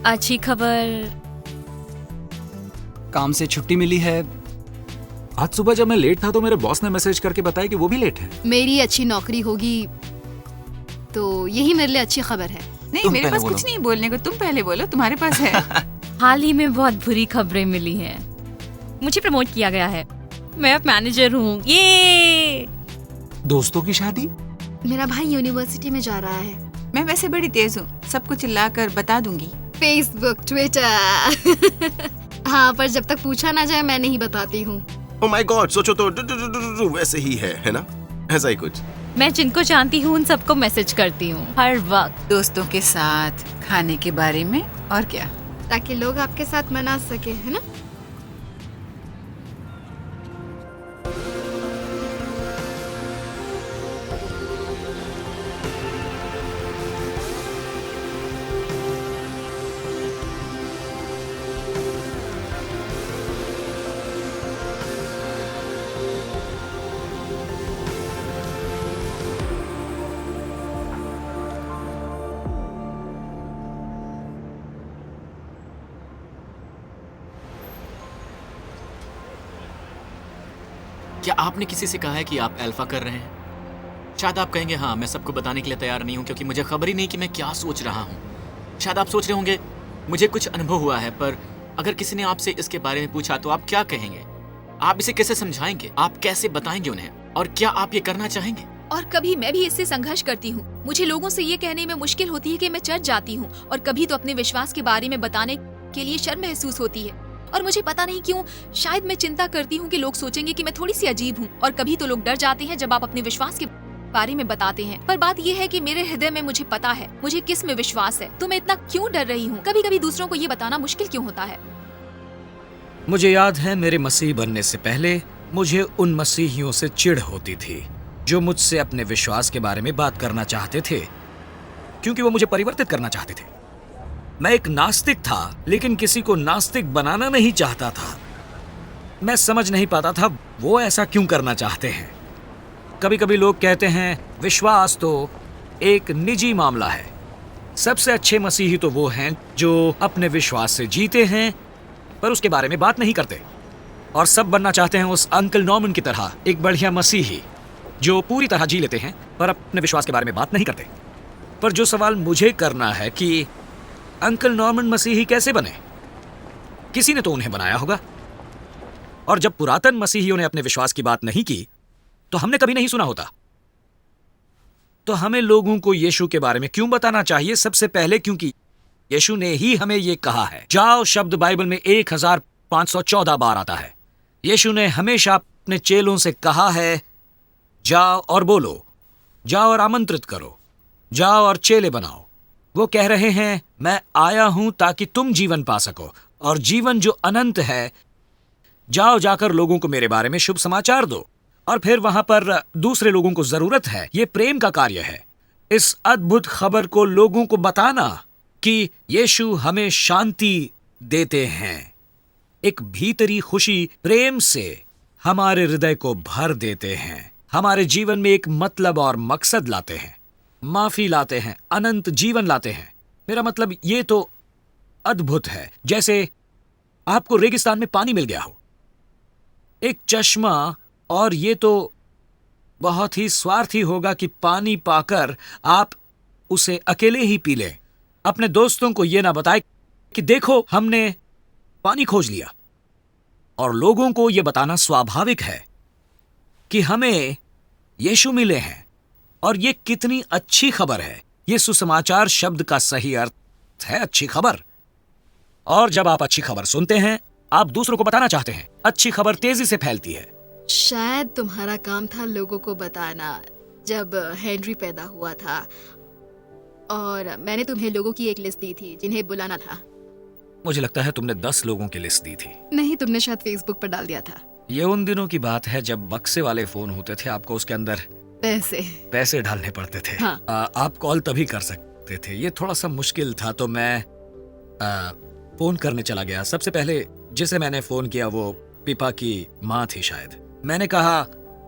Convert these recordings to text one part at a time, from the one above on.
अच्छी खबर, काम से छुट्टी मिली है। आज सुबह जब मैं लेट था तो मेरे बॉस ने मैसेज करके बताया कि वो भी लेट है। मेरी अच्छी नौकरी होगी तो यही मेरे लिए अच्छी खबर है। नहीं, तुम मेरे पहले पास बोलो। कुछ नहीं बोलने को, तुम पहले बोलो, तुम्हारे पास है। हाल ही में बहुत बुरी खबरें मिली हैं। मुझे प्रमोट किया गया है, मैं अब मैनेजर हूँ। ये दोस्तों की शादी? मेरा भाई यूनिवर्सिटी में जा रहा है। मैं वैसे बड़ी तेज हूँ, सबको चिल्लाकर बता दूंगी। Facebook, Twitter. हाँ, पर जब तक पूछा ना जाए मैं नहीं बताती हूँ। ओ माय गॉड, सोचो तो वैसे ही है ना, ऐसा ही कुछ। मैं जिनको जानती हूँ उन सबको मैसेज करती हूँ हर वक्त। दोस्तों के साथ खाने के बारे में और क्या। ताकि लोग आपके साथ मना सके, है ना? क्या आपने किसी से कहा है कि आप अल्फा कर रहे हैं? शायद आप कहेंगे हाँ, मैं सबको बताने के लिए तैयार नहीं हूँ क्योंकि मुझे खबर ही नहीं कि मैं क्या सोच रहा हूँ। शायद आप सोच रहे होंगे मुझे कुछ अनुभव हुआ है, पर अगर किसी ने आपसे इसके बारे में पूछा तो आप क्या कहेंगे? आप इसे कैसे समझाएंगे? आप कैसे बताएंगे उन्हें? और क्या आप ये करना चाहेंगे? और कभी मैं भी इससे संघर्ष करती हूँ। मुझे लोगों से ये कहने में मुश्किल होती है कि मैं चर्च जाती हूँ, और कभी तो अपने विश्वास के बारे में बताने के लिए शर्म महसूस होती है। और मुझे पता नहीं क्यों, शायद मैं चिंता करती हूँ कि लोग सोचेंगे कि मैं थोड़ी सी अजीब हूँ। और कभी तो लोग डर जाते हैं जब आप अपने विश्वास के बारे में बताते हैं। पर बात यह है कि मेरे हृदय में मुझे पता है मुझे किस में विश्वास है। तो मैं इतना क्यों डर रही हूँ? कभी कभी दूसरों को ये बताना मुश्किल क्यों होता है? मुझे याद है मेरे मसीह बनने से पहले मुझे उन मसीहियों से चिढ़ होती थी जो मुझसे अपने विश्वास के बारे में बात करना चाहते थे, क्योंकि वो मुझे परिवर्तित करना चाहते थे। मैं एक नास्तिक था, लेकिन किसी को नास्तिक बनाना नहीं चाहता था। मैं समझ नहीं पाता था वो ऐसा क्यों करना चाहते हैं। कभी कभी लोग कहते हैं विश्वास तो एक निजी मामला है। सबसे अच्छे मसीही तो वो हैं जो अपने विश्वास से जीते हैं पर उसके बारे में बात नहीं करते। और सब बनना चाहते हैं उस अंकल नॉर्मन की तरह, एक बढ़िया मसीही जो पूरी तरह जी लेते हैं पर अपने विश्वास के बारे में बात नहीं करते। पर जो सवाल मुझे करना है कि अंकल नॉर्मन मसीही कैसे बने? किसी ने तो उन्हें बनाया होगा। और जब पुरातन मसीहियों ने अपने विश्वास की बात नहीं की तो हमने कभी नहीं सुना होता। तो हमें लोगों को यीशु के बारे में क्यों बताना चाहिए? सबसे पहले क्योंकि यीशु ने ही हमें यह कहा है। जाओ शब्द बाइबल में 1514 बार आता है। यीशु ने हमेशा अपने चेलों से कहा है, जाओ और बोलो, जाओ और आमंत्रित करो, जाओ और चेले बनाओ। वो कह रहे हैं मैं आया हूं ताकि तुम जीवन पा सको, और जीवन जो अनंत है। जाओ जाकर लोगों को मेरे बारे में शुभ समाचार दो। और फिर वहां पर दूसरे लोगों को जरूरत है। ये प्रेम का कार्य है, इस अद्भुत खबर को लोगों को बताना कि यीशु हमें शांति देते हैं। एक भीतरी खुशी प्रेम से हमारे हृदय को भर देते हैं, हमारे जीवन में एक मतलब और मकसद लाते हैं, माफी लाते हैं, अनंत जीवन लाते हैं। मेरा मतलब ये तो अद्भुत है। जैसे आपको रेगिस्तान में पानी मिल गया हो, एक चश्मा, और ये तो बहुत ही स्वार्थी होगा कि पानी पाकर आप उसे अकेले ही पी लें, अपने दोस्तों को यह ना बताए कि देखो हमने पानी खोज लिया। और लोगों को यह बताना स्वाभाविक है कि हमें यीशु मिले हैं। और ये कितनी अच्छी खबर है। ये सुसमाचार शब्द का सही अर्थ है अच्छी खबर। और जब आप अच्छी खबर सुनते हैं, आप दूसरों को बताना चाहते हैं। अच्छी खबर तेजी से फैलती है। शायद तुम्हारा काम था लोगों को बताना। जब हेनरी पैदा हुआ था और मैंने तुम्हें लोगों की एक लिस्ट दी थी जिन्हें बुलाना था। मुझे लगता है तुमने 10 लोगों की लिस्ट दी थी। नहीं, तुमने शायद फेसबुक पर डाल दिया था। ये उन दिनों की बात है जब बक्से वाले फोन होते थे, आपको उसके अंदर पैसे डालने पड़ते थे। हाँ। आप कॉल तभी कर सकते थे। ये थोड़ा सा मुश्किल था, तो मैं फोन करने चला गया। सबसे पहले जिसे मैंने फोन किया वो पिपा की माँ थी शायद। मैंने कहा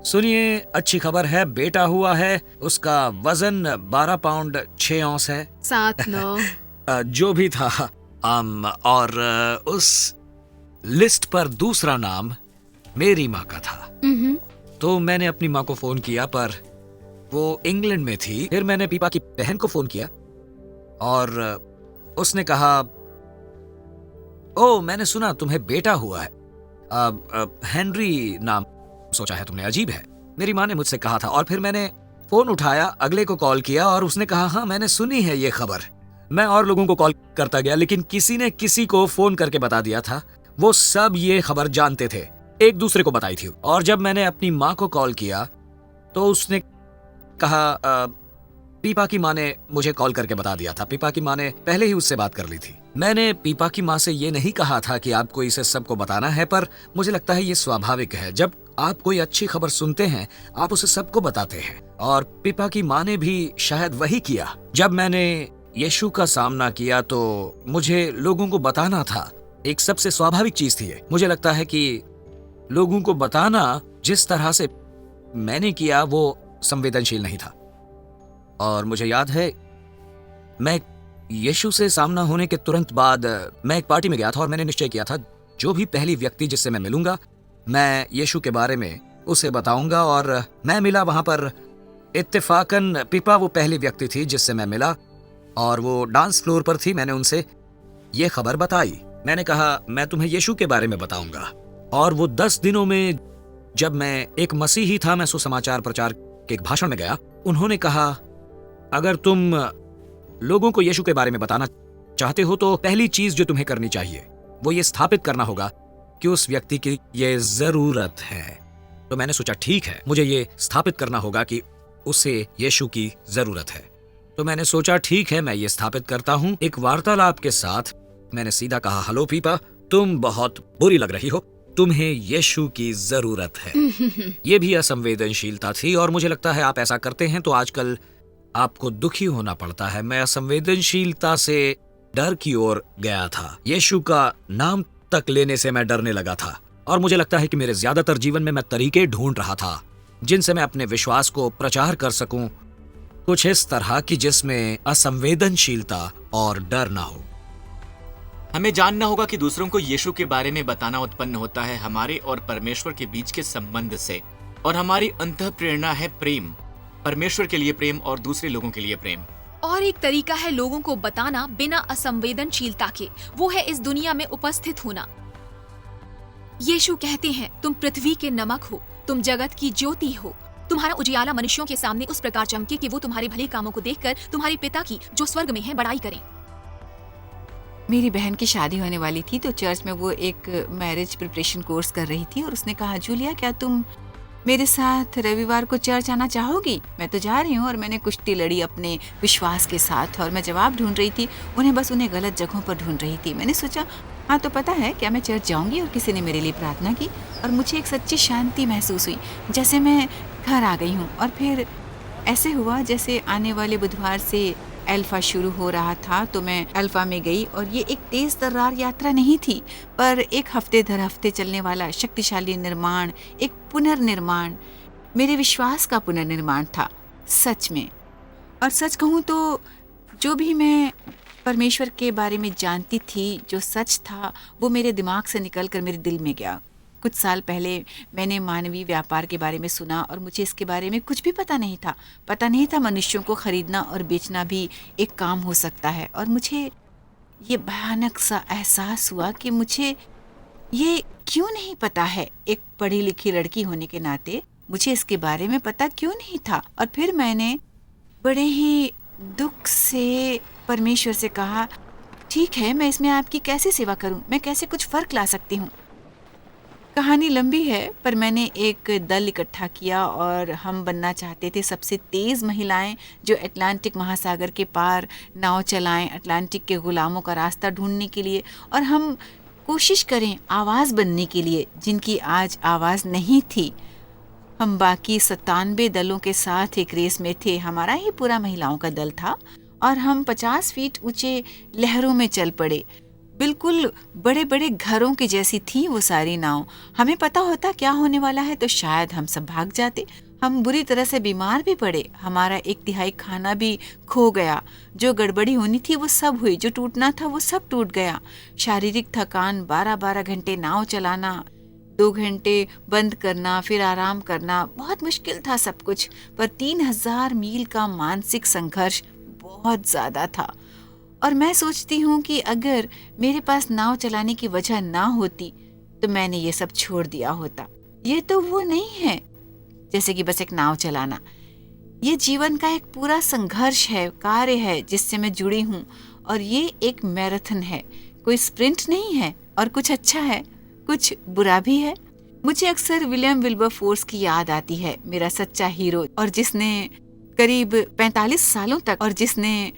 सुनिए, अच्छी खबर है, बेटा हुआ है। उसका वजन 12 पाउंड 6 औंस है। 7-9। जो भी था। और उस लिस्ट पर दूसरा नाम मेरी माँ का था। तो मैंने अपनी माँ को फोन किया, पर वो इंग्लैंड में थी। फिर मैंने पीपा की बहन को फोन किया और उसने कहा, ओ मैंने सुना तुम्हें बेटा हुआ है, हेनरी नाम सोचा है तुमने, अजीब है। मेरी माँ ने मुझसे कहा था। और फिर मैंने फोन उठाया, अगले को कॉल किया और उसने कहा, हाँ मैंने सुनी है ये खबर। मैं और लोगों को कॉल करता गया, लेकिन किसी ने किसी को फोन करके बता दिया था। वो सब ये खबर जानते थे, एक दूसरे को बताई थी। और जब मैंने अपनी माँ को कॉल किया तो उसने कहा, पीपा की माँ ने मुझे कॉल करके बता दिया था। पीपा की माँ ने पहले ही उससे बात कर ली थी। मैंने पीपा की माँ से ये नहीं कहा था कि आपको इसे सबको बताना है, पर मुझे लगता है ये स्वाभाविक है। जब आप कोई अच्छी खबर सुनते हैं, आप उसे सबको बताते हैं। और पीपा की माँ ने भी शायद वही किया। जब मैंने यीशु का सामना किया तो मुझे लोगों को बताना था। एक सबसे स्वाभाविक चीज थी ये। मुझे लगता है कि लोगों को बताना जिस तरह से मैंने किया वो संवेदनशील नहीं था। और मुझे याद है, मैं यीशु से सामना होने के तुरंत बाद मैं एक पार्टी में गया था और मैंने निश्चय किया था, जो भी पहली व्यक्ति जिससे मैं मिलूंगा, मैं यीशु के बारे में उसे बताऊंगा। और मैं मिला वहां पर इत्तेफाकन पीपा वो पहली व्यक्ति थी जिससे मैं मिला, और वो डांस फ्लोर पर थी। मैंने उनसे ये खबर बताई। मैंने कहा, मैं तुम्हें यीशु के बारे में बताऊंगा। और वो 10 दिनों में, जब मैं एक मसीही था, मैं सुसमाचार प्रचार के एक भाषण में गया। उन्होंने कहा, अगर तुम लोगों को यीशु के बारे में बताना चाहते हो तो पहली चीज जो तुम्हें करनी चाहिए वो ये स्थापित करना होगा कि उस व्यक्ति की ये जरूरत है। तो मैंने सोचा, ठीक है, मुझे ये स्थापित करना होगा कि उसे यीशु की जरूरत है। तो मैंने सोचा, ठीक है, मैं ये स्थापित करता हूं। एक वार्तालाप के साथ मैंने सीधा कहा, हेलो पीपा, तुम बहुत बुरी लग रही हो, तुम्हें यीशु की जरूरत है। ये भी असंवेदनशीलता थी, और मुझे लगता है आप ऐसा करते हैं तो आजकल आपको दुखी होना पड़ता है। मैं असंवेदनशीलता से डर की ओर गया था। यीशु का नाम तक लेने से मैं डरने लगा था। और मुझे लगता है कि मेरे ज्यादातर जीवन में मैं तरीके ढूंढ रहा था जिनसे मैं अपने विश्वास को प्रचार कर सकूं, कुछ इस तरह की जिसमें असंवेदनशीलता और डर ना हो। हमें जानना होगा कि दूसरों को यीशु के बारे में बताना उत्पन्न होता है हमारे और परमेश्वर के बीच के संबंध से, और हमारी अंतःप्रेरणा है प्रेम, परमेश्वर के लिए प्रेम और दूसरे लोगों के लिए प्रेम। और एक तरीका है लोगों को बताना बिना असंवेदनशीलता के, वो है इस दुनिया में उपस्थित होना। यीशु कहते हैं, तुम पृथ्वी के नमक हो, तुम जगत की ज्योति हो। तुम्हारा उजियाला मनुष्यों के सामने उस प्रकार चमके कि वो तुम्हारे भले कामों को देखकर तुम्हारे पिता की जो स्वर्ग में है बड़ाई करें। मेरी बहन की शादी होने वाली थी तो चर्च में वो एक मैरिज प्रिपरेशन कोर्स कर रही थी और उसने कहा, जूलिया क्या तुम मेरे साथ रविवार को चर्च आना चाहोगी? मैं तो जा रही हूँ। और मैंने कुश्ती लड़ी अपने विश्वास के साथ और मैं जवाब ढूंढ रही थी। उन्हें गलत जगहों पर ढूंढ रही थी। मैंने सोचा, हाँ तो पता है क्या, मैं चर्च जाऊंगी। और किसी ने मेरे लिए प्रार्थना की और मुझे एक सच्ची शांति महसूस हुई, जैसे मैं घर आ गई हूँ। और फिर ऐसे हुआ जैसे आने वाले बुधवार से अल्फा शुरू हो रहा था, तो मैं अल्फा में गई। और ये एक तेज तर्रार यात्रा नहीं थी, पर एक हफ्ते दर हफ्ते चलने वाला शक्तिशाली निर्माण, एक पुनर्निर्माण, मेरे विश्वास का पुनर्निर्माण था सच में। और सच कहूँ तो जो भी मैं परमेश्वर के बारे में जानती थी, जो सच था, वो मेरे दिमाग से निकल कर मेरे दिल में गया। कुछ साल पहले मैंने मानवीय व्यापार के बारे में सुना और मुझे इसके बारे में कुछ भी पता नहीं था। पता नहीं था मनुष्यों को खरीदना और बेचना भी एक काम हो सकता है। और मुझे ये भयानक सा एहसास हुआ कि मुझे ये क्यों नहीं पता है। एक पढ़ी लिखी लड़की होने के नाते मुझे इसके बारे में पता क्यों नहीं था। और फिर मैंने बड़े ही दुख से परमेश्वर से कहा, ठीक है, मैं इसमें आपकी कैसे सेवा करूं, मैं कैसे कुछ फर्क ला सकती हूं। कहानी लंबी है, पर मैंने एक दल इकट्ठा किया और हम बनना चाहते थे सबसे तेज़ महिलाएं जो अटलांटिक महासागर के पार नाव चलाएं, अटलांटिक के गुलामों का रास्ता ढूंढने के लिए। और हम कोशिश करें आवाज़ बनने के लिए जिनकी आज आवाज़ नहीं थी। हम बाकी 97 दलों के साथ एक रेस में थे। हमारा ही पूरा महिलाओं का दल था और हम 50 फीट ऊंचे लहरों में चल पड़े, बिल्कुल बड़े बड़े घरों की जैसी थी वो सारी नाव। हमें पता होता क्या होने वाला है तो शायद हम सब भाग जाते। हम बुरी तरह से बीमार भी पड़े, हमारा 1/3 खाना भी खो गया। जो गड़बड़ी होनी थी वो सब हुई, जो टूटना था वो सब टूट गया। शारीरिक थकान, 12-12 घंटे नाव चलाना, 2 घंटे बंद करना, फिर आराम करना, बहुत मुश्किल था सब कुछ। पर 3000 मील का मानसिक संघर्ष बहुत ज्यादा था। और मैं सोचती हूँ कि अगर मेरे पास नाव चलाने की वजह ना होती तो मैंने ये सब छोड़ दिया होता। ये तो वो नहीं है जैसे कि बस एक नाव चलाना। ये जीवन का एक पूरा संघर्ष है, कार्य है जिससे मैं जुड़ी हूँ। और ये एक मैराथन है, कोई स्प्रिंट नहीं है। और कुछ अच्छा है, कुछ बुरा भी है। मुझे अक्सर विलियम विल्बरफोर्स की याद आती है, मेरा सच्चा हीरो, और जिसने करीब 45 सालों तक और जिसने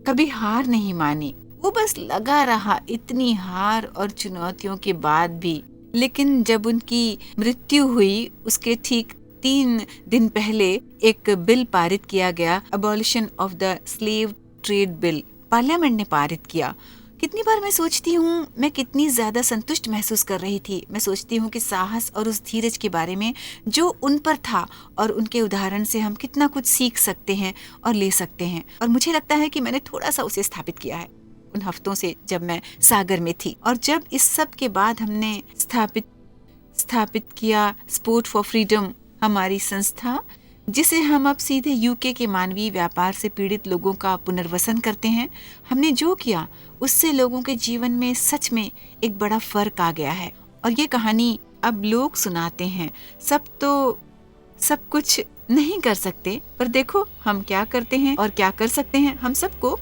कभी हार नहीं मानी। वो बस लगा रहा इतनी हार और चुनौतियों के बाद भी। लेकिन जब उनकी मृत्यु हुई उसके ठीक 3 दिन पहले एक बिल पारित किया गया, abolition of the slave trade bill, parliament ने पारित किया। कितनी बार मैं सोचती हूँ मैं कितनी ज्यादा संतुष्ट महसूस कर रही थी। मैं सोचती हूँ कि साहस और उस धीरज के बारे में जो उन पर था और उनके उदाहरण से हम कितना कुछ सीख सकते हैं और ले सकते हैं। और मुझे लगता है कि मैंने थोड़ा सा उसे स्थापित किया है उन हफ्तों से जब मैं सागर में थी। और जब इस सब के बाद हमने स्थापित किया स्पोर्ट फॉर फ्रीडम, हमारी संस्था, जिसे हम अब सीधे यूके के मानवीय व्यापार से पीड़ित लोगों का पुनर्वसन करते हैं। हमने जो किया उससे लोगों के जीवन में सच में एक बड़ा फर्क आ गया है। और ये कहानी अब लोग सुनाते हैं। सब कुछ नहीं कर सकते, पर देखो हम क्या करते हैं और क्या कर सकते हैं। हम सबको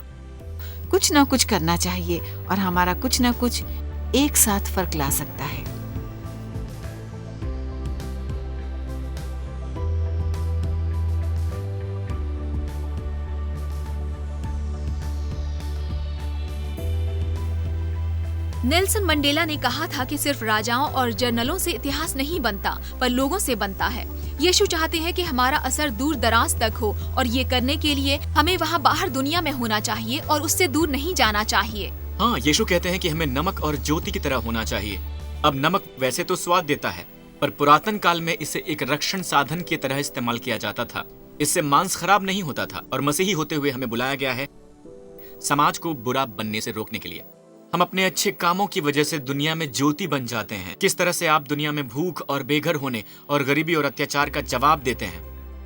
कुछ ना कुछ करना चाहिए और हमारा कुछ ना कुछ एक साथ फर्क ला सकता है। नेल्सन मंडेला ने कहा था कि सिर्फ राजाओं और जर्नलों से इतिहास नहीं बनता, पर लोगों से बनता है। यीशु चाहते हैं कि हमारा असर दूर दराज तक हो, और ये करने के लिए हमें वहाँ बाहर दुनिया में होना चाहिए और उससे दूर नहीं जाना चाहिए। हाँ, यीशु कहते हैं कि हमें नमक और ज्योति की तरह होना चाहिए। अब नमक वैसे तो स्वाद देता है, पर पुरातन काल में इसे एक रक्षण साधन की तरह इस्तेमाल किया जाता था। इससे मांस खराब नहीं होता था। और मसीही होते हुए हमें बुलाया गया है समाज को बुरा बनने से रोकने के लिए। हम अपने अच्छे कामों की वजह से दुनिया में ज्योति बन जाते हैं। किस तरह से आप दुनिया में भूख और बेघर होने और गरीबी और अत्याचार का जवाब देते हैं।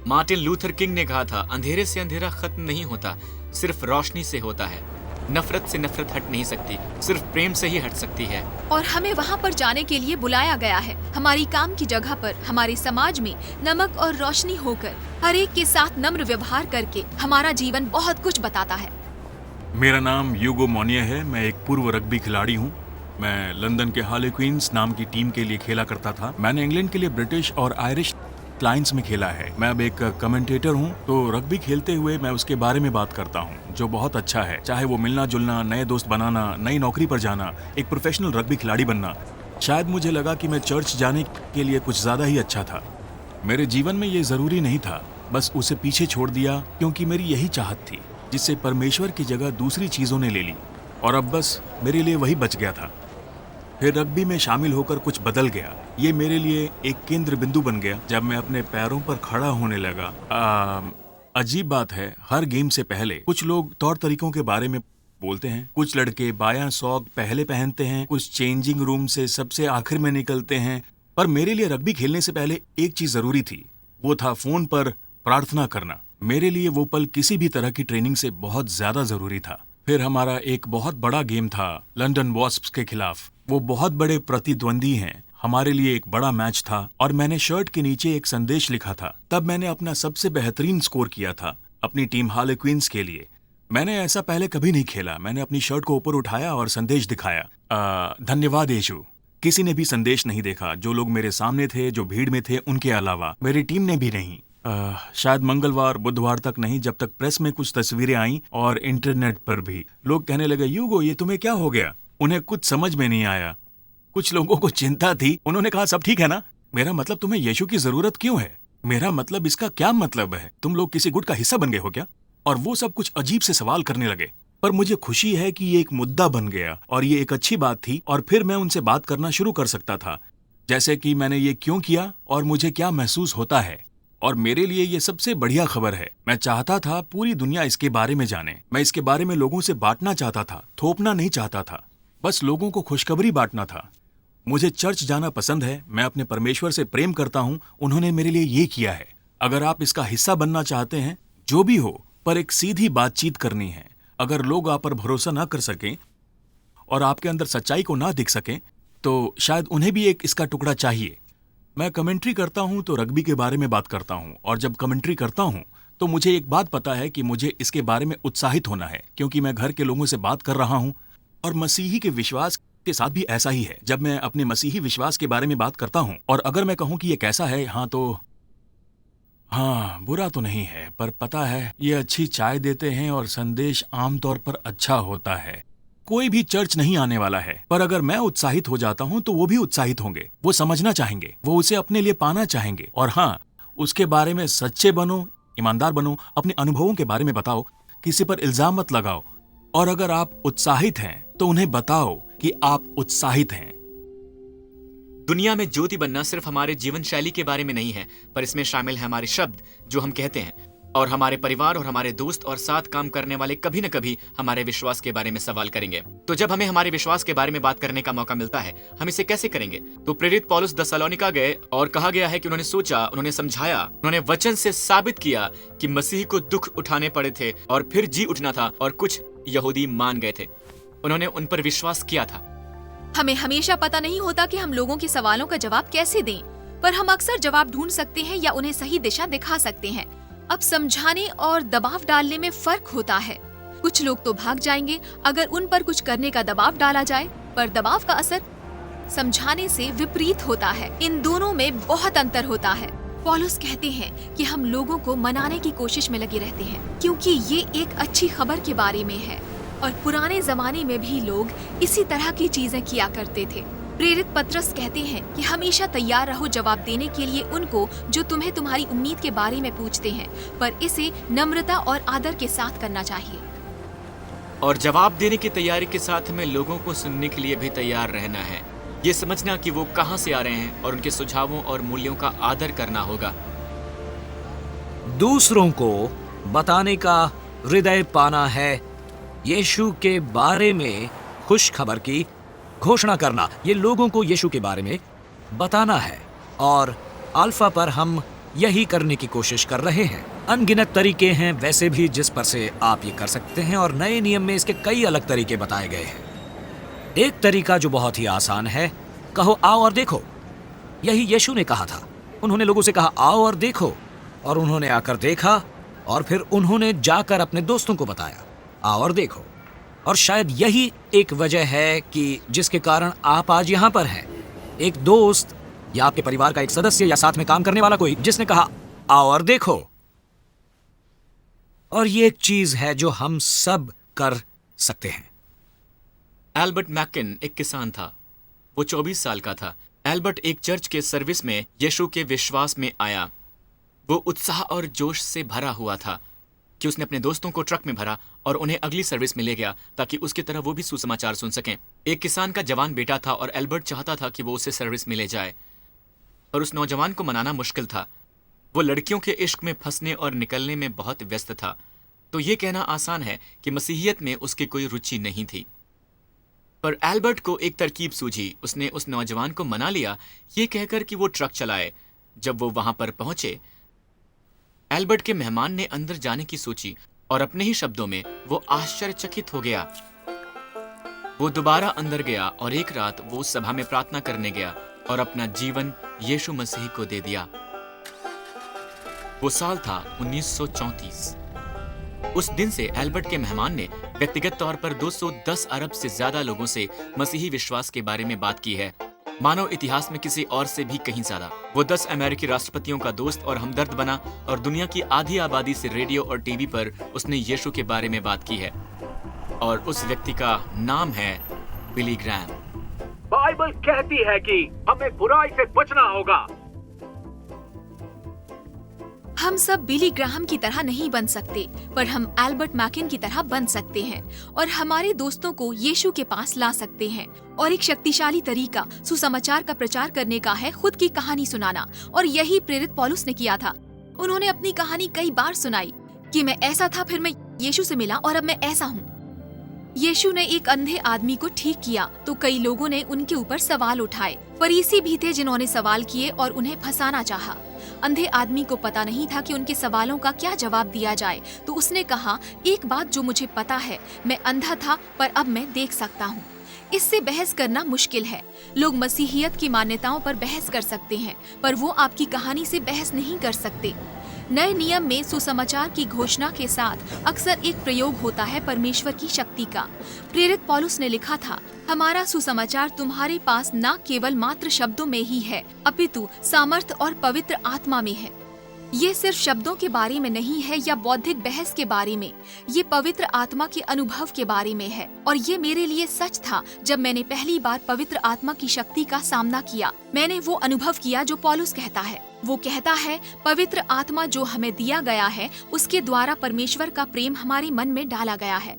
मार्टिन लूथर किंग ने कहा था, अंधेरे से अंधेरा खत्म नहीं होता, सिर्फ रोशनी से होता है। नफरत से नफरत हट नहीं सकती, सिर्फ प्रेम से ही हट सकती है। और हमें वहाँ पर जाने के लिए बुलाया गया है, हमारी काम की जगह पर, हमारे समाज में नमक और रोशनी होकर, हर एक के साथ नम्र व्यवहार करके। हमारा जीवन बहुत कुछ बताता है। मेरा नाम यूगो मोनिया है। मैं एक पूर्व रग्बी खिलाड़ी हूँ। मैं लंदन के हार्लेक्विंस नाम की टीम के लिए खेला करता था। मैंने इंग्लैंड के लिए ब्रिटिश और आयरिश क्लाइंट्स में खेला है। मैं अब एक कमेंटेटर हूँ, तो रग्बी खेलते हुए मैं उसके बारे में बात करता हूँ, जो बहुत अच्छा है। चाहे वो मिलना जुलना, नए दोस्त बनाना, नई नौकरी पर जाना, एक प्रोफेशनल रग्बी खिलाड़ी बनना। शायद मुझे लगा कि मैं चर्च जाने के लिए कुछ ज्यादा ही अच्छा था। मेरे जीवन में ये जरूरी नहीं था, बस उसे पीछे छोड़ दिया क्योंकि मेरी यही चाहत थी, जिससे परमेश्वर की जगह दूसरी चीजों ने ले ली। और अब बस मेरे लिए वही बच गया था। फिर रग्बी में शामिल होकर कुछ बदल गया। ये मेरे लिए एक केंद्र बिंदु बन गया जब मैं अपने पैरों पर खड़ा होने लगा। अजीब बात है, हर गेम से पहले कुछ लोग तौर तरीकों के बारे में बोलते हैं। कुछ लड़के बायां सॉक पहले पहनते हैं, कुछ चेंजिंग रूम से सबसे आखिर में निकलते हैं। पर मेरे लिए रग्बी खेलने से पहले एक चीज जरूरी थी, वो था फोन पर प्रार्थना करना। मेरे लिए वो पल किसी भी तरह की ट्रेनिंग से बहुत ज्यादा जरूरी था। फिर हमारा एक बहुत बड़ा गेम था लंदन वॉस्प्स के खिलाफ। वो बहुत बड़े प्रतिद्वंदी हैं। हमारे लिए एक बड़ा मैच था और मैंने शर्ट के नीचे एक संदेश लिखा था। तब मैंने अपना सबसे बेहतरीन स्कोर किया था अपनी टीम हार्लेक्विंस के लिए। मैंने ऐसा पहले कभी नहीं खेला। मैंने अपनी शर्ट को ऊपर उठाया और संदेश दिखाया, धन्यवाद यीशु। किसी ने भी संदेश नहीं देखा, जो लोग मेरे सामने थे, जो भीड़ में थे, उनके अलावा मेरी टीम ने भी नहीं। शायद मंगलवार बुधवार तक नहीं, जब तक प्रेस में कुछ तस्वीरें आईं और इंटरनेट पर भी। लोग कहने लगे, यूगो ये तुम्हें क्या हो गया? उन्हें कुछ समझ में नहीं आया। कुछ लोगों को चिंता थी। उन्होंने कहा, सब ठीक है ना? मेरा मतलब, तुम्हें यीशु की जरूरत क्यों है? मेरा मतलब, इसका क्या मतलब है? तुम लोग किसी गुट का हिस्सा बन गए हो क्या? और वो सब कुछ अजीब से सवाल करने लगे। पर मुझे खुशी है कि ये एक मुद्दा बन गया और ये एक अच्छी बात थी और फिर मैं उनसे बात करना शुरू कर सकता था, जैसे कि मैंने ये क्यों किया और मुझे क्या महसूस होता है। और मेरे लिए ये सबसे बढ़िया खबर है। मैं चाहता था पूरी दुनिया इसके बारे में जाने। मैं इसके बारे में लोगों से बांटना चाहता था, थोपना नहीं चाहता था, बस लोगों को खुशखबरी बांटना था। मुझे चर्च जाना पसंद है, मैं अपने परमेश्वर से प्रेम करता हूँ, उन्होंने मेरे लिए ये किया है। अगर आप इसका हिस्सा बनना चाहते हैं, जो भी हो, पर एक सीधी बातचीत करनी है। अगर लोग आप पर भरोसा ना कर सकें और आपके अंदर सच्चाई को ना दिख सकें, तो शायद उन्हें भी एक इसका टुकड़ा चाहिए। मैं कमेंट्री करता हूं तो रग्बी के बारे में बात करता हूं, और जब कमेंट्री करता हूं तो मुझे एक बात पता है कि मुझे इसके बारे में उत्साहित होना है, क्योंकि मैं घर के लोगों से बात कर रहा हूं। और मसीही के विश्वास के साथ भी ऐसा ही है। जब मैं अपने मसीही विश्वास के बारे में बात करता हूं और अगर मैं कहूं कि ये कैसा है, बुरा तो नहीं है, पर पता है ये अच्छी चाय देते हैं और संदेश आमतौर पर अच्छा होता है। कोई भी चर्च नहीं आने वाला है, पर अगर मैं उत्साहित हो जाता हूं तो वो भी उत्साहित होंगे। वो समझना चाहेंगे, वो उसे अपने लिए पाना चाहेंगे। और हाँ, उसके बारे में सच्चे बनो, ईमानदार बनो, अपने अनुभवों के बारे में बताओ, किसी पर इल्जाम मत लगाओ। और अगर आप उत्साहित हैं तो उन्हें बताओ कि आप उत्साहित हैं। दुनिया में ज्योति बनना सिर्फ हमारे जीवन शैली के बारे में नहीं है, पर इसमें शामिल है हमारे शब्द जो हम कहते हैं, और हमारे परिवार और हमारे दोस्त और साथ काम करने वाले कभी न कभी हमारे विश्वास के बारे में सवाल करेंगे। तो जब हमें हमारे विश्वास के बारे में बात करने का मौका मिलता है, हम इसे कैसे करेंगे? तो प्रेरित पौलुस थिस्सलुनीका गए और कहा गया है कि उन्होंने सोचा, उन्होंने समझाया, उन्होंने वचन से साबित किया कि मसीह को दुख उठाने पड़े थे और फिर जी उठना था, और कुछ यहूदी मान गए थे। उन्होंने उन पर विश्वास किया था। हमें हमेशा पता नहीं होता कि हम लोगों के सवालों का जवाब कैसे दें, पर हम अक्सर जवाब ढूंढ सकते हैं या उन्हें सही दिशा दिखा सकते हैं। अब समझाने और दबाव डालने में फर्क होता है। कुछ लोग तो भाग जाएंगे अगर उन पर कुछ करने का दबाव डाला जाए, पर दबाव का असर समझाने से विपरीत होता है। इन दोनों में बहुत अंतर होता है। पौलुस कहते हैं कि हम लोगों को मनाने की कोशिश में लगे रहते हैं, क्योंकि ये एक अच्छी खबर के बारे में है, और पुराने जमाने में भी लोग इसी तरह की चीजें किया करते थे। प्रेरित पतरस कहते हैं कि हमेशा तैयार रहो जवाब देने के लिए उनको जो तुम्हें तुम्हारी उम्मीद के बारे में पूछते हैं, पर इसे नम्रता और आदर के साथ करना चाहिए। और जवाब देने की तैयारी के साथ हमें लोगों को सुनने के लिए भी तैयार रहना है। ये समझना कि वो कहां से आ रहे हैं और उनके सुझावों और मूल्यों का आदर करना होगा। दूसरों को बताने का हृदय पाना है, यीशु के बारे में खुश खबर की घोषणा करना। ये लोगों को यीशु के बारे में बताना है, और अल्फा पर हम यही करने की कोशिश कर रहे हैं। अनगिनत तरीके हैं वैसे भी जिस पर से आप ये कर सकते हैं, और नए नियम में इसके कई अलग तरीके बताए गए हैं। एक तरीका जो बहुत ही आसान है, कहो आओ और देखो। यही यीशु ने कहा था। उन्होंने लोगों से कहा आओ और देखो, और उन्होंने आकर देखा, और फिर उन्होंने जाकर अपने दोस्तों को बताया आओ और देखो। और शायद यही एक वजह है कि जिसके कारण आप आज यहाँ पर हैं। एक दोस्त या आपके परिवार का एक सदस्य या साथ में काम करने वाला कोई जिसने कहा आओ और देखो। और ये एक चीज है जो हम सब कर सकते हैं। एल्बर्ट मैकिन एक किसान था। वो 24 साल का था। एल्बर्ट एक चर्च के सर्विस में यीशु के विश्वास में आया। वो उत्साह और जोश से भरा हुआ था कि उसने अपने दोस्तों को ट्रक में भरा और उन्हें अगली सर्विस में ले गया ताकि उसकी तरह वो भी सुसमाचार सुन सकें। एक किसान का जवान बेटा था और एल्बर्ट चाहता था कि वो उसे सर्विस में ले जाए, पर उस नौजवान को मनाना मुश्किल था। वो लड़कियों के इश्क में फंसने और निकलने में बहुत व्यस्त था। तो ये कहना आसान है कि मसीहियत में उसकी कोई रुचि नहीं थी। पर एल्बर्ट को एक तरकीब सूझी। उसने उस नौजवान को मना लिया ये कहकर कि वो ट्रक चलाए। जब वो वहां पर पहुंचे, एल्बर्ट के मेहमान ने अंदर जाने की सोची और अपने ही शब्दों में वो आश्चर्यचकित हो गया। वो दोबारा अंदर गया और एक रात वो उस सभा में प्रार्थना करने गया और अपना जीवन यीशु मसीह को दे दिया। वो साल था 1934। उस दिन से एल्बर्ट के मेहमान ने व्यक्तिगत तौर पर 210 अरब से ज्यादा लोगों से मसीही विश्वास के बारे में बात की है, मानव इतिहास में किसी और से भी कहीं ज्यादा। वो 10 अमेरिकी राष्ट्रपतियों का दोस्त और हमदर्द बना और दुनिया की आधी आबादी से रेडियो और टीवी पर उसने यीशु के बारे में बात की है, और उस व्यक्ति का नाम है बिली ग्रैम। बाइबल कहती है कि हमें बुराई से बचना होगा। हम सब बिली ग्राहम की तरह नहीं बन सकते, पर हम एल्बर्ट मैकिन की तरह बन सकते हैं और हमारे दोस्तों को यीशु के पास ला सकते हैं। और एक शक्तिशाली तरीका सुसमाचार का प्रचार करने का है खुद की कहानी सुनाना, और यही प्रेरित पौलुस ने किया था। उन्होंने अपनी कहानी कई बार सुनाई कि मैं ऐसा था, फिर मैं यीशु से मिला और अब मैं ऐसा हूँ। यीशु ने एक अंधे आदमी को ठीक किया तो कई लोगों ने उनके ऊपर सवाल उठाए। फरीसी भी थे जिन्होंने सवाल किए और उन्हें फंसाना चाहा। अंधे आदमी को पता नहीं था कि उनके सवालों का क्या जवाब दिया जाए, तो उसने कहा, एक बात जो मुझे पता है, मैं अंधा था पर अब मैं देख सकता हूँ। इससे बहस करना मुश्किल है। लोग मसीहियत की मान्यताओं पर बहस कर सकते हैं, पर वो आपकी कहानी से बहस नहीं कर सकते। नए नियम में सुसमाचार की घोषणा के साथ अक्सर एक प्रयोग होता है परमेश्वर की शक्ति का। प्रेरित पौलुस ने लिखा था, हमारा सुसमाचार तुम्हारे पास न केवल मात्र शब्दों में ही है, अपितु सामर्थ और पवित्र आत्मा में है। ये सिर्फ शब्दों के बारे में नहीं है या बौद्धिक बहस के बारे में, ये पवित्र आत्मा के अनुभव के बारे में है। और ये मेरे लिए सच था जब मैंने पहली बार पवित्र आत्मा की शक्ति का सामना किया। मैंने वो अनुभव किया जो पौलुस कहता है। वो कहता है, पवित्र आत्मा जो हमें दिया गया है, उसके द्वारा परमेश्वर का प्रेम हमारे मन में डाला गया है।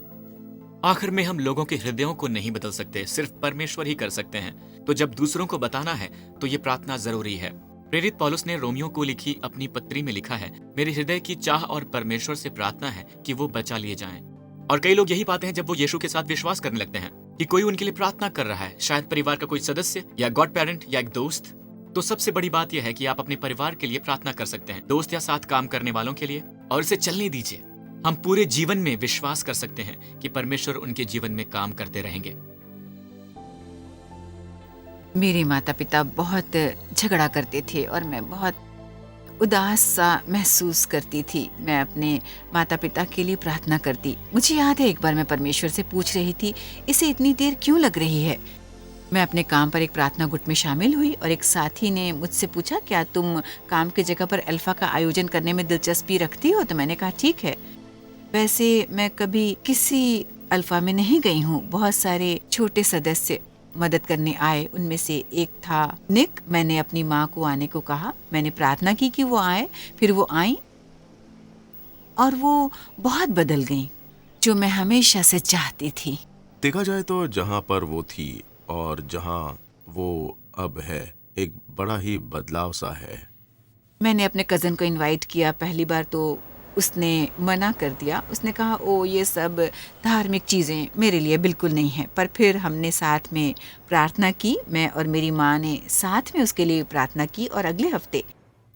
आखिर में हम लोगों के हृदयों को नहीं बदल सकते, सिर्फ परमेश्वर ही कर सकते हैं। तो जब दूसरों को बताना है तो ये प्रार्थना जरूरी है। प्रेरित पौलुस ने रोमियो को लिखी अपनी पत्री में लिखा है, मेरे हृदय की चाह और परमेश्वर से प्रार्थना है कि वो बचा लिए जाएं। और कई लोग यही पाते हैं जब वो यीशु के साथ विश्वास करने लगते हैं कि कोई उनके लिए प्रार्थना कर रहा है, शायद परिवार का कोई सदस्य या गॉड पेरेंट या एक दोस्त। तो सबसे बड़ी बात यह है कि आप अपने परिवार के लिए प्रार्थना कर सकते हैं, दोस्त या साथ काम करने वालों के लिए, और इसे चलने दीजिए। हम पूरे जीवन में विश्वास कर सकते हैं कि परमेश्वर उनके जीवन में काम करते रहेंगे। मेरे माता पिता बहुत झगड़ा करते थे और मैं बहुत उदास सा महसूस करती थी। मैं अपने माता पिता के लिए प्रार्थना करती। मुझे याद है एक बार मैं परमेश्वर से पूछ रही थी, इसे इतनी देर क्यों लग रही है। मैं अपने काम पर एक प्रार्थना गुट में शामिल हुई और एक साथी ने मुझसे पूछा, क्या तुम काम की जगह पर अल्फा का आयोजन करने में दिलचस्पी रखती हो? तो मैंने कहा ठीक है। वैसे मैं कभी किसी अल्फा में नहीं गई हूँ। बहुत सारे छोटे सदस्य मदद करने आए, उनमें से एक था निक। मैंने अपनी माँ को आने को कहा, मैंने प्रार्थना की कि वो आए, फिर वो आई और वो बहुत बदल गई, जो मैं हमेशा से चाहती थी। देखा जाए तो जहाँ पर वो थी और जहाँ वो अब है, एक बड़ा ही बदलाव सा है। मैंने अपने कज़न को इनवाइट किया। पहली बार तो उसने मना कर दिया। उसने कहा, ओ ये सब धार्मिक चीज़ें मेरे लिए बिल्कुल नहीं है। पर फिर हमने साथ में प्रार्थना की। मैं और मेरी माँ ने साथ में उसके लिए प्रार्थना की और अगले हफ्ते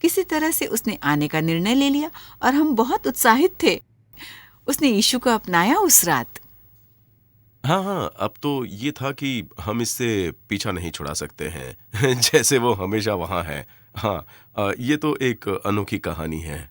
किसी तरह से उसने आने का निर्णय ले लिया और हम बहुत उत्साहित थे। उसने यीशु को अपनाया उस रात। हाँ, अब तो ये था कि हम इससे पीछा नहीं छुड़ा सकते हैं जैसे वो हमेशा वहाँ है। हाँ, ये तो एक अनोखी कहानी है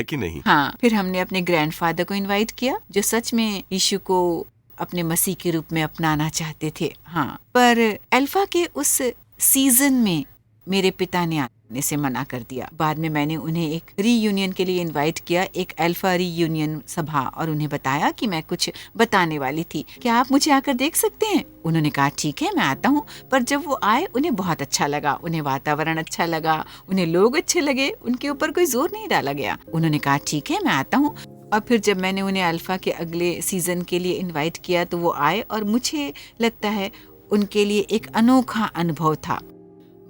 कि नहीं? हाँ, फिर हमने अपने ग्रैंडफादर को इनवाइट किया, जो सच में यीशु को अपने मसीह के रूप में अपनाना चाहते थे। हाँ, पर अल्फा के उस सीजन में मेरे पिता ने आने से मना कर दिया। बाद में मैंने उन्हें एक रीयूनियन के लिए इनवाइट किया, एक अल्फा रीयूनियन सभा, और उन्हें बताया कि मैं कुछ बताने वाली थी, क्या आप मुझे आकर देख सकते हैं? उन्होंने कहा ठीक है, मैं आता हूँ। पर जब वो आए उन्हें बहुत अच्छा लगा, उन्हें वातावरण अच्छा लगा, उन्हें लोग अच्छे लगे, उनके ऊपर कोई जोर नहीं डाला गया। उन्होंने कहा ठीक है, मैं आता हूँ। और फिर जब मैंने उन्हें अल्फा के अगले सीजन के लिए इन्वाइट किया तो वो आए, और मुझे लगता है उनके लिए एक अनोखा अनुभव था।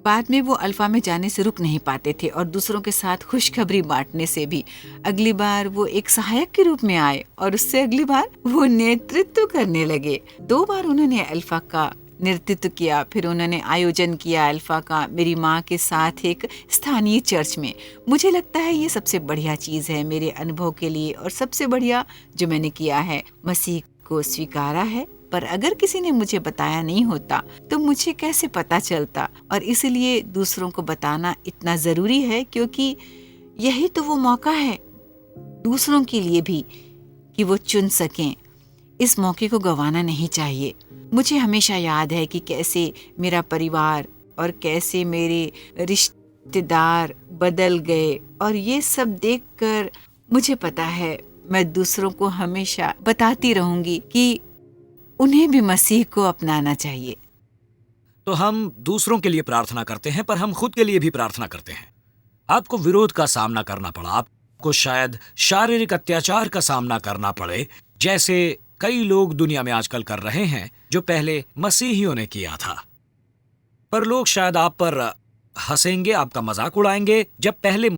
बाद में वो अल्फा में जाने से रुक नहीं पाते थे और दूसरों के साथ खुशखबरी बांटने से भी। अगली बार वो एक सहायक के रूप में आए और उससे अगली बार वो नेतृत्व करने लगे। 2 बार उन्होंने अल्फा का नेतृत्व किया। फिर उन्होंने आयोजन किया अल्फा का मेरी माँ के साथ एक स्थानीय चर्च में। मुझे लगता है ये सबसे बढ़िया चीज़ है मेरे अनुभव के लिए, और सबसे बढ़िया जो मैंने किया है, मसीह को स्वीकारा है। पर अगर किसी ने मुझे बताया नहीं होता तो मुझे कैसे पता चलता? और इसलिए दूसरों को बताना इतना ज़रूरी है, क्योंकि यही तो वो मौका है दूसरों के लिए भी कि वो चुन सकें। इस मौके को गंवाना नहीं चाहिए। मुझे हमेशा याद है कि कैसे मेरा परिवार और कैसे मेरे रिश्तेदार बदल गए, और ये सब देखकर मुझे पता है मैं दूसरों को हमेशा बताती रहूंगी कि उन्हें भी मसीह को अपनाना चाहिए। तो हम दूसरों के लिए प्रार्थना करते हैं, पर हम खुद के लिए भी प्रार्थना करते हैं। आपको विरोध का सामना करना पड़ा, आप को शायद शारीरिक अत्याचार का सामना करना पड़े, जैसे कई लोग दुनिया में आजकल कर रहे हैं, जो पहले मसीहियों ने किया था। पर लोग शायद आप पर हंसेंगे, आपका मजाक उड़ाएंगे। जब पहले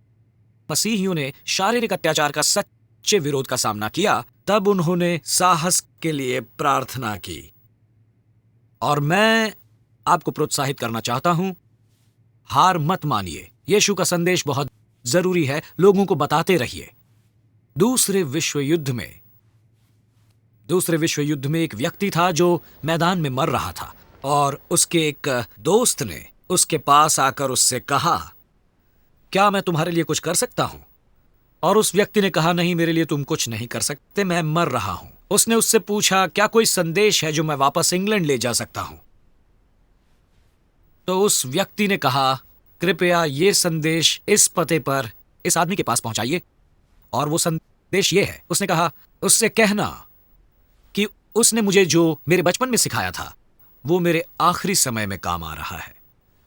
मसीहियों ने शारीरिक अत्याचार का सच्चे विरोध का सामना किया, तब उन्होंने साहस के लिए प्रार्थना की। और मैं आपको प्रोत्साहित करना चाहता हूं, हार मत मानिए। यीशु का संदेश बहुत जरूरी है, लोगों को बताते रहिए। दूसरे विश्व युद्ध में एक व्यक्ति था जो मैदान में मर रहा था, और उसके एक दोस्त ने उसके पास आकर उससे कहा, क्या मैं तुम्हारे लिए कुछ कर सकता हूं? और उस व्यक्ति ने कहा, नहीं, मेरे लिए तुम कुछ नहीं कर सकते, मैं मर रहा हूं। उसने उससे पूछा, क्या कोई संदेश है जो मैं वापस इंग्लैंड ले जा सकता हूं? तो उस व्यक्ति ने कहा, कृपया ये संदेश इस पते पर इस आदमी के पास पहुंचाइए। और वो संदेश ये है, उसने कहा, उससे कहना कि उसने मुझे जो मेरे बचपन में सिखाया था वो मेरे आखिरी समय में काम आ रहा है।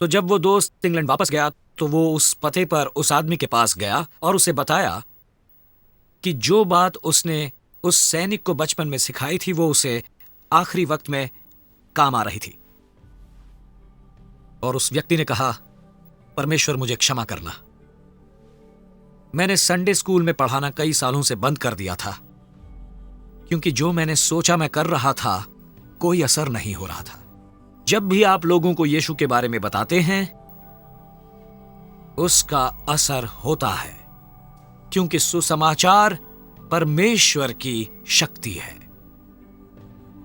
तो जब वो दोस्त इंग्लैंड वापस गया तो वो उस पते पर उस आदमी के पास गया और उसे बताया कि जो बात उसने उस सैनिक को बचपन में सिखाई थी वो उसे आखिरी वक्त में काम आ रही थी। और उस व्यक्ति ने कहा, परमेश्वर मुझे क्षमा करना, मैंने संडे स्कूल में पढ़ाना कई सालों से बंद कर दिया था, क्योंकि जो मैंने सोचा मैं कर रहा था कोई असर नहीं हो रहा था। जब भी आप लोगों को यीशु के बारे में बताते हैं, उसका असर होता है, क्योंकि सुसमाचार परमेश्वर की शक्ति है।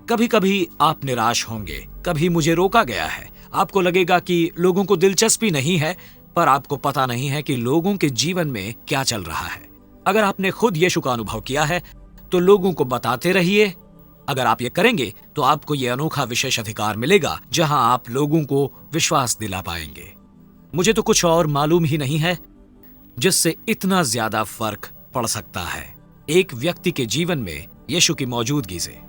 कभी कभी आप निराश होंगे, कभी मुझे रोका गया है, आपको लगेगा कि लोगों को दिलचस्पी नहीं है, पर आपको पता नहीं है कि लोगों के जीवन में क्या चल रहा है। अगर आपने खुद यीशु का अनुभव किया है तो लोगों को बताते रहिए। अगर आप ये करेंगे तो आपको ये अनोखा विशेष अधिकार मिलेगा जहां आप लोगों को विश्वास दिला पाएंगे। मुझे तो कुछ और मालूम ही नहीं है जिससे इतना ज्यादा फर्क पड़ सकता है एक व्यक्ति के जीवन में यीशु की मौजूदगी से।